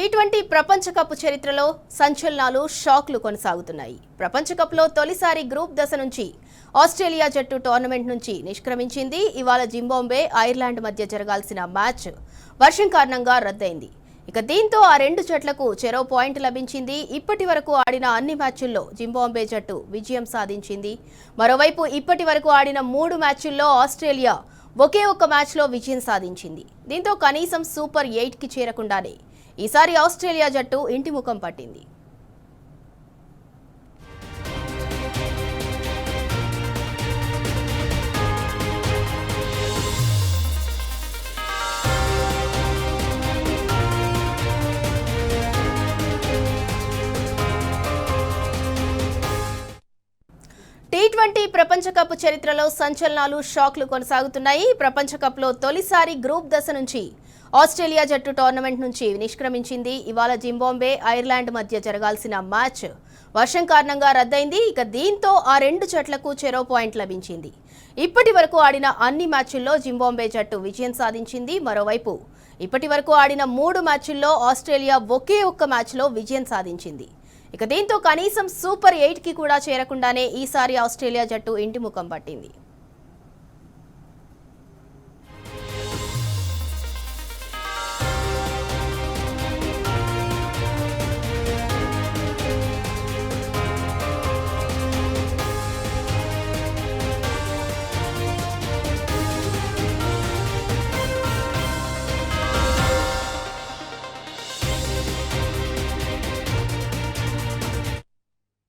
T20 ప్రపంచ cup చరిత్రలో సంచలనాలు షాక్లు కొనసాగుతున్నాయి. ప్రపంచ కప్లో తొలిసారి గ్రూప్ దశ నుంచి ఆస్ట్రేలియా జట్టు టోర్నమెంట్ నుంచి నిష్క్రమించింది. ఇవాళ జింబాబ్వే ఐర్లాండ్ మధ్య జరగాల్సిన మ్యాచ్ వర్షం కారణంగా రద్దయింది. దీంతో ఆ రెండు జట్లకు చెరో పాయింట్ లభించింది. ఇప్పటి వరకు ఆడిన అన్ని మ్యాచ్ల్లో జింబాబ్వే జట్టు విజయం సాధించింది. మరోవైపు ఇప్పటి వరకు ఆడిన 3 మ్యాచ్ల్లో ఆస్ట్రేలియా ఒకే ఒక్క మ్యాచ్లో విజయం సాధించింది. దీంతో కనీసం సూపర్ 8కి చేరకుండానే ఈసారి ఆస్ట్రేలియా జట్టు ఇంటి ముఖం పట్టింది. టీ20 ప్రపంచ కప్ చరిత్రలో సంచలనాలు షాక్లు కొనసాగుతున్నాయి. ప్రపంచ కప్లో తొలిసారి గ్రూప్ దశ నుంచి ఆస్ట్రేలియా జట్టు టోర్నమెంట్ నుంచి నిష్క్రమించింది. ఇవాళ జింబాబ్వే ఐర్లాండ్ మధ్య జరగాల్సిన మ్యాచ్ వర్షం కారణంగా రద్దయింది. దీంతో ఆ రెండు జట్లకు చెరో పాయింట్ లభించింది. ఇప్పటి వరకు ఆడిన అన్ని మ్యాచ్ల్లో జింబాబ్వే జట్టు విజయం సాధించింది. మరోవైపు ఇప్పటి వరకు ఆడిన 3 మ్యాచ్ల్లో ఆస్ట్రేలియా ఒకే ఒక్క మ్యాచ్లో విజయం సాధించింది. దీంతో కనీసం సూపర్ 8కి కూడా చేరకుండానే ఈసారి ఆస్ట్రేలియా జట్టు ఇంటి ముఖం పట్టింది.